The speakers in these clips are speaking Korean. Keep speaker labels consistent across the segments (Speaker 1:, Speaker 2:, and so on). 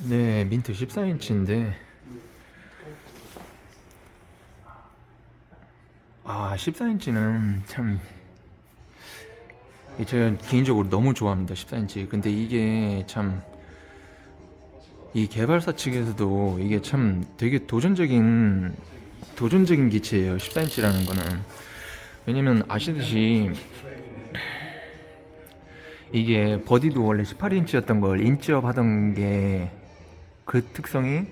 Speaker 1: 네, 민트 14인치인데 14인치는 참 제가 개인적으로 너무 좋아합니다. 14인치. 근데 이게 참 이 개발사 측에서도 이게 참 되게 도전적인 기체예요. 14인치라는 거는. 왜냐면 아시듯이 이게 버디도 원래 18인치였던 걸 인치업 하던 게 그 특성이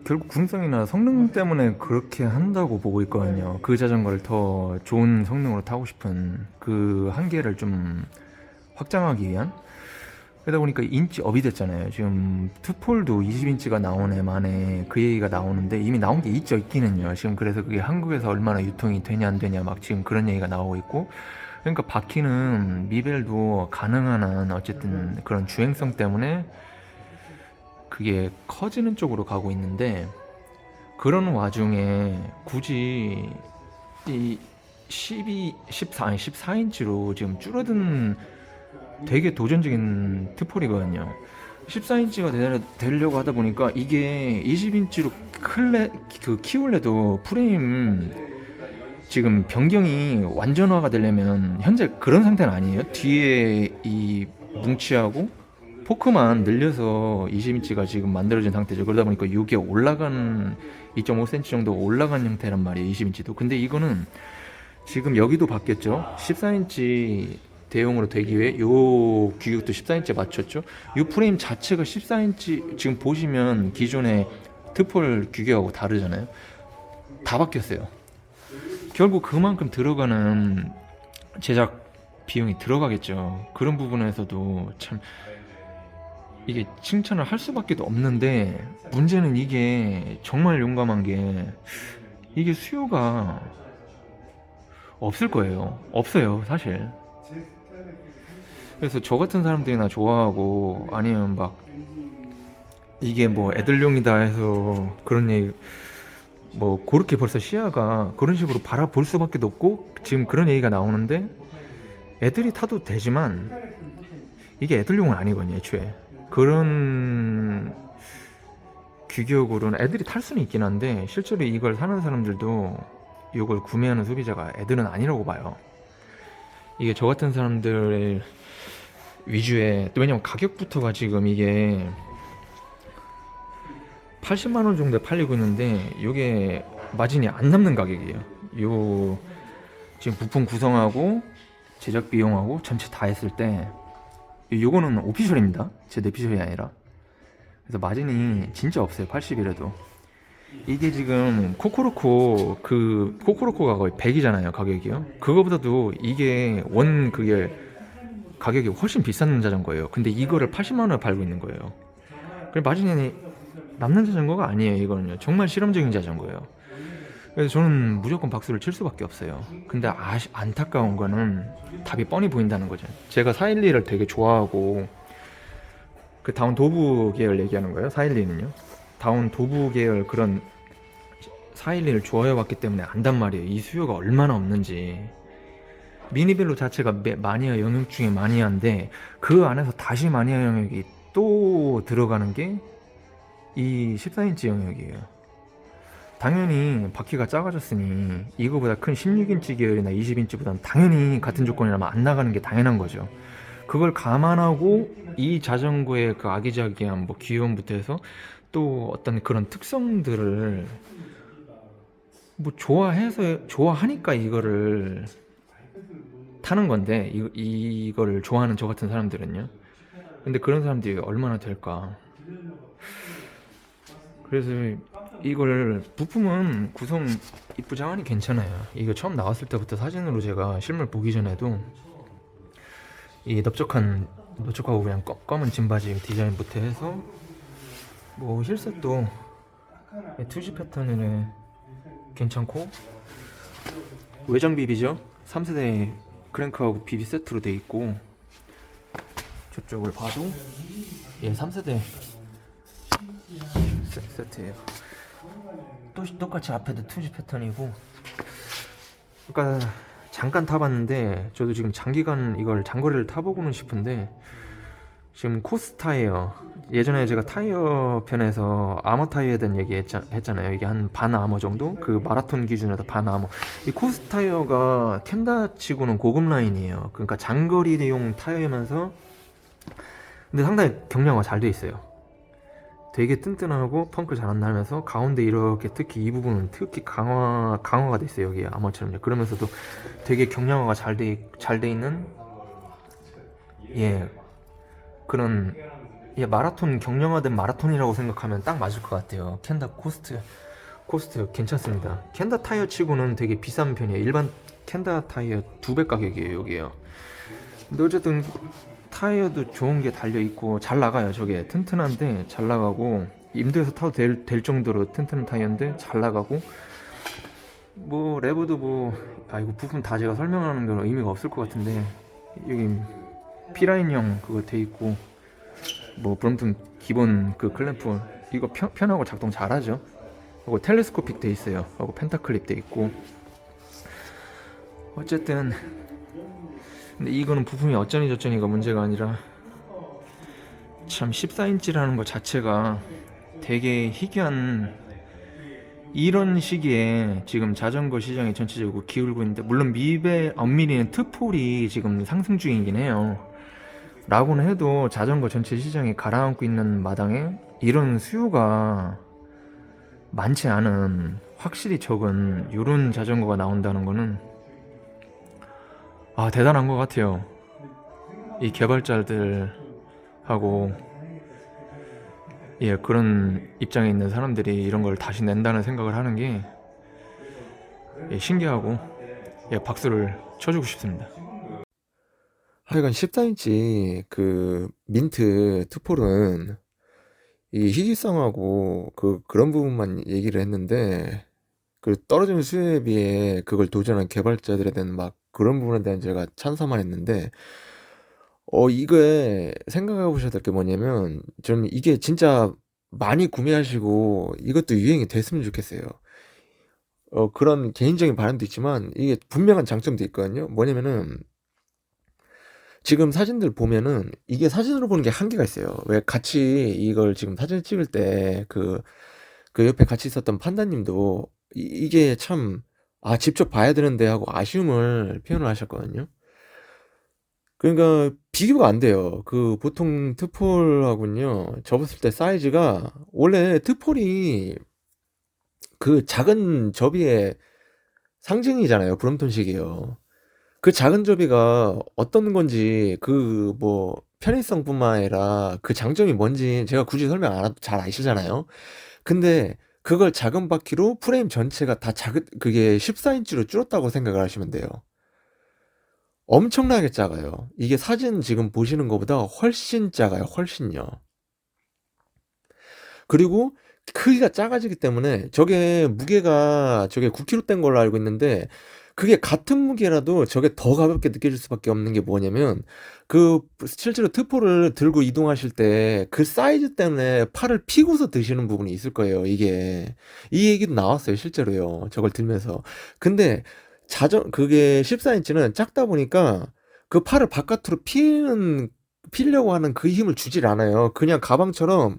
Speaker 1: 결국 군성이나 성능 때문에 그렇게 한다고 보고 있거든요. 그 자전거를 더 좋은 성능으로 타고 싶은 그 한계를 좀 확장하기 위한. 그러다 보니까 인치업이 됐잖아요. 지금 투폴도 20인치가 나온 애 만에 그 얘기가 나오는데 이미 나온 게 있기는요. 지금 그래서 그게 한국에서 얼마나 유통이 되냐 안 되냐 막 지금 그런 얘기가 나오고 있고. 그러니까 바퀴는 미벨도 가능한 한 어쨌든 그런 주행성 때문에 그게 커지는 쪽으로 가고 있는데, 그런 와중에 굳이 이 14인치로 지금 줄어든 되게 도전적인 트폴이거든요. 14인치가 되려고 하다 보니까 이게 20인치로 키울래도 프레임 지금 변경이 완전화가 되려면 현재 그런 상태는 아니에요. 뒤에 이 뭉치하고 포크만 늘려서 20인치가 지금 만들어진 상태죠. 그러다 보니까 이게 올라간 2.5cm 정도 올라간 형태란 말이에요. 20인치도. 근데 이거는 지금 여기도 바뀌었죠. 14인치 대용으로 되기 위해 요 규격도 14인치에 맞췄죠. 이 프레임 자체가 14인치 지금 보시면 기존의 트폴 규격하고 다르잖아요. 다 바뀌었어요. 결국 그만큼 들어가는 제작 비용이 들어가겠죠. 그런 부분에서도 참 이게 칭찬을 할 수밖에 없는데, 문제는 이게 정말 용감한 게 이게 수요가 없을 거예요. 없어요, 사실. 그래서 저 같은 사람들이나 좋아하고, 아니면 막 이게 뭐 애들용이다 해서 그런 얘기, 뭐 그렇게 벌써 시야가 그런 식으로 바라볼 수밖에 없고 지금 그런 얘기가 나오는데, 애들이 타도 되지만 이게 애들용은 아니거든요, 애초에. 그런 규격으로는 애들이 탈 수는 있긴 한데 실제로 이걸 사는 사람들도 이걸 구매하는 소비자가 애들은 아니라고 봐요. 이게 저 같은 사람들 위주의, 또 왜냐면 가격부터가 지금 이게 80만 원 정도에 팔리고 있는데 이게 마진이 안 남는 가격이에요. 요 지금 부품 구성하고 제작 비용하고 전체 다 했을 때 요거는 오피셜입니다. 제 내피셜이 아니라. 그래서 마진이 진짜 없어요. 80이라도. 이게 지금 코코로코가 거의 100이잖아요, 가격이요. 그거보다도 이게 그게 가격이 훨씬 비싼 자전거예요. 근데 이거를 80만 원에 팔고 있는 거예요. 그래서 마진이 남는 자전거가 아니에요. 이거는요, 정말 실험적인 자전거예요. 그래서 저는 무조건 박수를 칠 수밖에 없어요. 근데 안타까운 거는 답이 뻔히 보인다는 거죠. 제가 412를 되게 좋아하고, 그 다운 도브 계열 얘기하는 거예요. 412는요. 다운 도브 계열 그런 412를 좋아해왔기 때문에 안단 말이에요. 이 수요가 얼마나 없는지. 미니벨로 자체가 마니아 영역 중에 마니아인데 그 안에서 다시 마니아 영역이 또 들어가는 게 이 14인치 영역이에요. 당연히 바퀴가 작아졌으니 이거보다 큰 16인치 계열이나 20인치보다는 당연히 같은 조건이라면 안 나가는 게 당연한 거죠. 그걸 감안하고 이 자전거의 그 아기자기한 뭐 귀여움부터 해서 또 어떤 그런 특성들을 뭐 좋아하니까 이거를 타는 건데, 이거를 좋아하는 저 같은 사람들은요. 근데 그런 사람들이 얼마나 될까. 그래서 이걸 부품은 구성 이쁘장하니 괜찮아요. 이거 처음 나왔을 때부터 사진으로 제가 실물 보기 전에도 이 넓적하고 그냥 검은 진바지 디자인부터 해서 뭐 힐셋도 투지 패턴이네 괜찮고, 외장 비비죠. 3세대 크랭크하고 비비 세트로 돼 있고, 저쪽을 봐도 3세대 세트예요. 똑같이 앞에도 투지 패턴이고. 그러니까 잠깐 타봤는데 저도 지금 장기간 이걸 장거리를 타보고는 싶은데 지금 코스 타이어, 예전에 제가 타이어 편에서 아머 타이어에 대한 얘기 했잖아요. 이게 한 반 아머 정도? 그 마라톤 기준에서 반 아머. 이 코스 타이어가 켄다 치고는 고급 라인이에요. 그러니까 장거리용 타이어면서 근데 상당히 경량화 잘 돼 있어요. 되게 튼튼하고 펑크 잘 안 나면서 가운데 이렇게 특히 이 부분은 특히 강화가 돼 있어요. 여기 아머처럼요. 그러면서도 되게 경량화가 잘 돼 있는, 예, 그런, 예, 마라톤, 경량화된 마라톤이라고 생각하면 딱 맞을 것 같아요. 켄다 코스트 괜찮습니다. 켄다 타이어 치고는 되게 비싼 편이에요. 일반 켄다 타이어 2배 가격이에요, 여기에요. 근데 어쨌든 타이어도 좋은 게 달려 있고 잘 나가요. 저게 튼튼한데 잘 나가고, 임도에서 타도 될 정도로 튼튼한 타이어인데 잘 나가고, 뭐 레버도 뭐, 아 이거 부품 다 제가 설명하는 건 의미가 없을 것 같은데, 여기 P라인형 그거 돼 있고, 뭐 브럼튼 기본 그 클램프 이거 편하고 작동 잘하죠. 그리고 텔레스코픽 돼 있어요. 하고 펜타클립 돼 있고. 어쨌든 근데 이거는 부품이 어쩌니 저쩌니가 문제가 아니라, 참 14인치라는 것 자체가 되게 희귀한, 이런 시기에 지금 자전거 시장이 전체적으로 기울고 있는데, 물론 미배 엄밀히는 트폴이 지금 상승 중이긴 해요. 라고는 해도 자전거 전체 시장이 가라앉고 있는 마당에 이런 수요가 많지 않은, 확실히 적은 이런 자전거가 나온다는 거는 대단한 것 같아요. 이 개발자들하고, 예, 그런 입장에 있는 사람들이 이런 걸 다시 낸다는 생각을 하는 게, 예, 신기하고, 예, 박수를 쳐주고 싶습니다.
Speaker 2: 하여간 14인치 그 민트 투폴은 이 희귀성하고 그런 부분만 얘기를 했는데, 그 떨어지는 수요에 비해 그걸 도전한 개발자들에 대한 막 그런 부분에 대한 제가 찬사만 했는데, 이게 생각해 보셔야 될 게 뭐냐면, 저는 이게 진짜 많이 구매하시고 이것도 유행이 됐으면 좋겠어요. 그런 개인적인 바람도 있지만 이게 분명한 장점도 있거든요. 뭐냐면은 지금 사진들 보면은 이게 사진으로 보는 게 한계가 있어요. 왜 같이 이걸 지금 사진을 찍을 때 그 옆에 같이 있었던 판다님도 이게 참, 직접 봐야 되는데 하고 아쉬움을 표현을 하셨거든요. 그러니까 비교가 안 돼요. 그 보통 트폴하고는요, 접었을 때 사이즈가, 원래 트폴이 그 작은 접이의 상징이잖아요. 브롬톤식이에요. 그 작은 접이가 어떤 건지, 그 뭐 편의성뿐만 아니라 그 장점이 뭔지 제가 굳이 설명 안 해도 잘 아시잖아요. 근데 그걸 작은 바퀴로 프레임 전체가 다 작은, 그게 14인치로 줄었다고 생각을 하시면 돼요. 엄청나게 작아요. 이게 사진 지금 보시는 것보다 훨씬 작아요. 훨씬요. 그리고 크기가 작아지기 때문에 저게 무게가 저게 9kg 된 걸로 알고 있는데, 그게 같은 무게라도 저게 더 가볍게 느껴질 수밖에 없는 게 뭐냐면, 그 실제로 트포를 들고 이동하실 때 그 사이즈 때문에 팔을 피고서 드시는 부분이 있을 거예요. 이게 이 얘기도 나왔어요, 실제로요. 저걸 들면서. 근데 그게 14인치는 작다 보니까 그 팔을 바깥으로 피려고 하는 그 힘을 주질 않아요. 그냥 가방처럼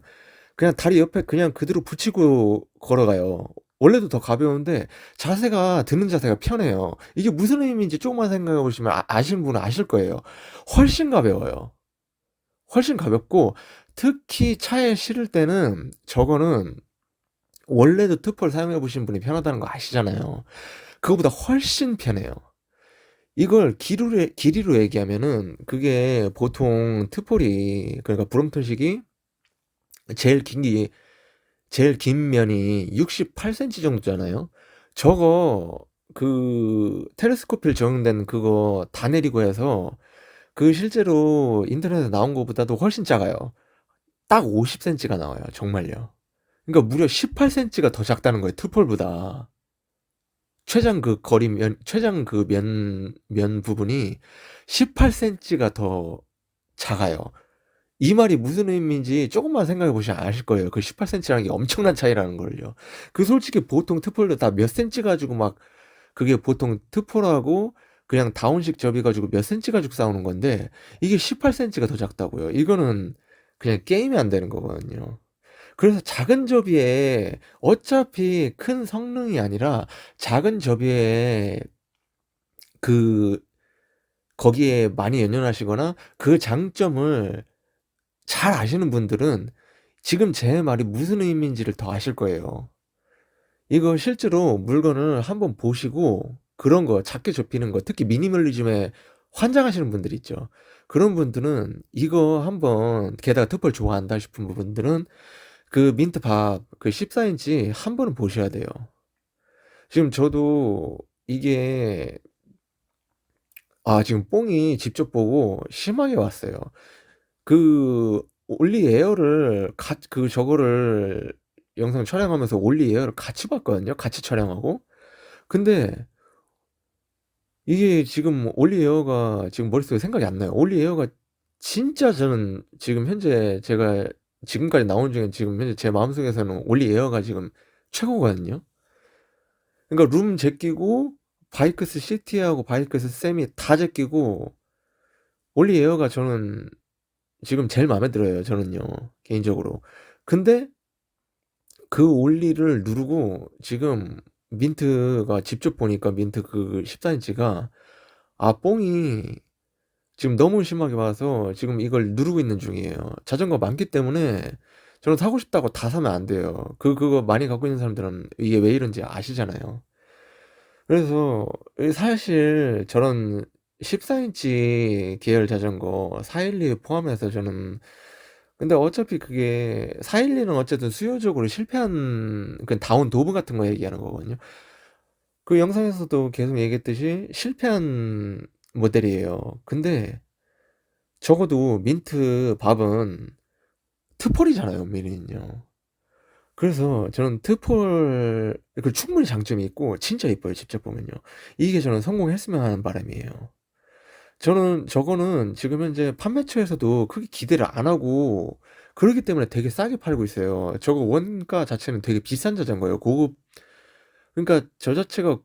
Speaker 2: 그냥 다리 옆에 그냥 그대로 붙이고 걸어가요. 원래도 더 가벼운데 자세가, 드는 자세가 편해요. 이게 무슨 의미인지 조금만 생각해 보시면 아시는 분은 아실 거예요. 훨씬 가벼워요. 훨씬 가볍고, 특히 차에 실을 때는 저거는, 원래도 트펄 사용해 보신 분이 편하다는 거 아시잖아요. 그거보다 훨씬 편해요. 이걸 길이로 얘기하면은, 그게 보통 트폴이, 그러니까 브롬톤식이 제일 제일 긴 면이 68cm 정도잖아요. 저거 그 텔레스코필 적용된 그거 다 내리고 해서 그 실제로 인터넷에 나온 것보다도 훨씬 작아요. 딱 50cm가 나와요. 정말요. 그러니까 무려 18cm가 더 작다는 거예요. 트폴보다. 최장 그 면 부분이 18cm가 더 작아요. 이 말이 무슨 의미인지 조금만 생각해 보시면 아실 거예요. 그 18cm라는 게 엄청난 차이라는 걸요. 그 솔직히 보통 트폴도 다 몇 cm 가지고 막, 그게 보통 트폴하고 그냥 다운식 접이 가지고 몇 센치 가지고 싸우는 건데 이게 18cm가 더 작다고요. 이거는 그냥 게임이 안 되는 거거든요. 그래서 작은 접이에 어차피 큰 성능이 아니라 작은 접이에 그 거기에 많이 연연하시거나 그 장점을 잘 아시는 분들은 지금 제 말이 무슨 의미인지를 더 아실 거예요. 이거 실제로 물건을 한번 보시고 그런 거 작게 접히는 거 특히 미니멀리즘에 환장하시는 분들 있죠. 그런 분들은 이거 한번 게다가 트펄 좋아한다 싶은 분들은 그 민트밥 그 14인치 한 번은 보셔야 돼요. 지금 저도 이게 지금 뽕이 직접 보고 심하게 왔어요. 그 올리 에어를 저거를 영상 촬영하면서 올리 에어를 같이 봤거든요. 같이 촬영하고. 근데 이게 지금 올리 에어가 지금 머릿속에 생각이 안 나요. 올리 에어가 진짜 저는 지금 현재 제가 지금까지 나온 중에 지금 현재 제 마음속에서는 올리 에어가 지금 최고거든요. 그러니까 룸 제끼고 바이크스 시티하고 바이크스 세미 다 제끼고 올리 에어가 저는 지금 제일 마음에 들어요. 저는요. 개인적으로. 근데 그 올리를 누르고 지금 민트가 직접 보니까 민트 그 14인치가 뽕이 지금 너무 심하게 와서 지금 이걸 누르고 있는 중이에요. 자전거 많기 때문에 저는 사고 싶다고 다 사면 안 돼요. 그거 많이 갖고 있는 사람들은 이게 왜 이런지 아시잖아요. 그래서 사실 저런 14인치 계열 자전거 412 포함해서 저는 근데 어차피 그게 412는 어쨌든 수요적으로 실패한 그 다운 도브 같은 거 얘기하는 거거든요. 그 영상에서도 계속 얘기했듯이 실패한 모델이에요. 근데 적어도 민트 밥은 트폴이잖아요, 미니는요. 그래서 저는 트폴 그 충분히 장점이 있고 진짜 이뻐요, 직접 보면요. 이게 저는 성공했으면 하는 바람이에요. 저는 저거는 지금 현재 판매처에서도 크게 기대를 안 하고 그러기 때문에 되게 싸게 팔고 있어요. 저거 원가 자체는 되게 비싼 자전거예요. 고급. 그러니까 저 자체가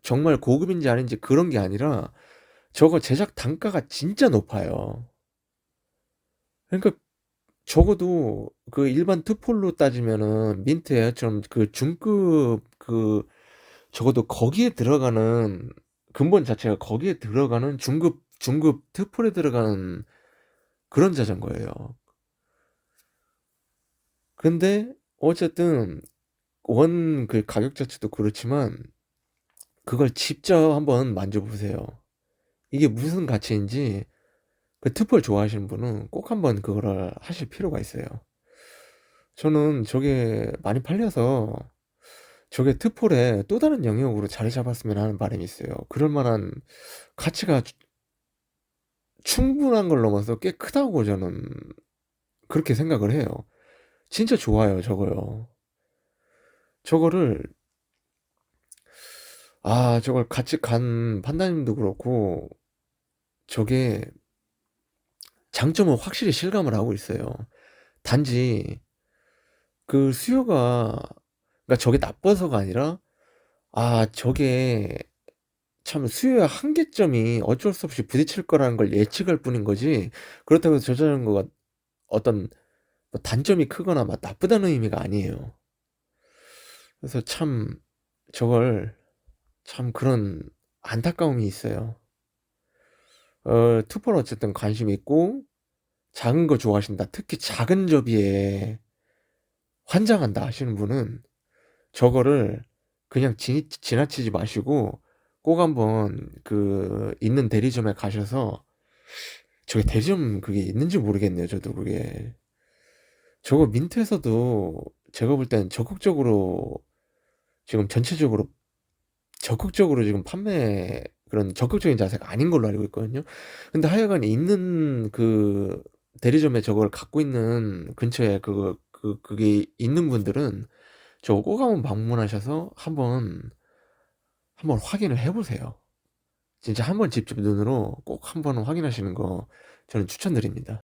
Speaker 2: 정말 고급인지 아닌지 그런 게 아니라 저거 제작 단가가 진짜 높아요. 그러니까 적어도 그 일반 트폴로 따지면은 민트 에어처럼 그 중급 적어도 거기에 들어가는 근본 자체가 거기에 들어가는 중급 트폴에 들어가는 그런 자전거예요. 근데 어쨌든 원 그 가격 자체도 그렇지만 그걸 직접 한번 만져보세요. 이게 무슨 가치인지 그 트폴 좋아하시는 분은 꼭 한번 그거를 하실 필요가 있어요. 저는 저게 많이 팔려서 저게 트폴의 또 다른 영역으로 자리 잡았으면 하는 바람이 있어요. 그럴 만한 가치가 충분한 걸 넘어서 꽤 크다고 저는 그렇게 생각을 해요. 진짜 좋아요, 저거요. 저거를 저걸 같이 간 판다님도 그렇고 저게 장점은 확실히 실감을 하고 있어요. 단지 그 수요가 그러니까 저게 나빠서가 아니라 저게 참 수요의 한계점이 어쩔 수 없이 부딪힐 거라는 걸 예측할 뿐인 거지 그렇다고 해서 저 자전거가 어떤 뭐 단점이 크거나 막 나쁘다는 의미가 아니에요. 그래서 참 저걸 참 그런 안타까움이 있어요. 투포는 어쨌든 관심 있고 작은 거 좋아하신다. 특히 작은 접이에 환장한다 하시는 분은 저거를 그냥 지나치지 마시고 꼭 한번 그 있는 대리점에 가셔서 저게 대리점 그게 있는지 모르겠네요. 저도 그게 저거 민트에서도 제가 볼 땐 적극적으로 지금 전체적으로 적극적으로 지금 판매 그런 적극적인 자세가 아닌 걸로 알고 있거든요. 근데 하여간 있는 그 대리점에 저걸 갖고 있는 근처에 그게 있는 분들은 저거 꼭 한번 방문하셔서 한번 확인을 해 보세요. 진짜 한번 직접 눈으로 꼭 한번 확인하시는 거 저는 추천드립니다.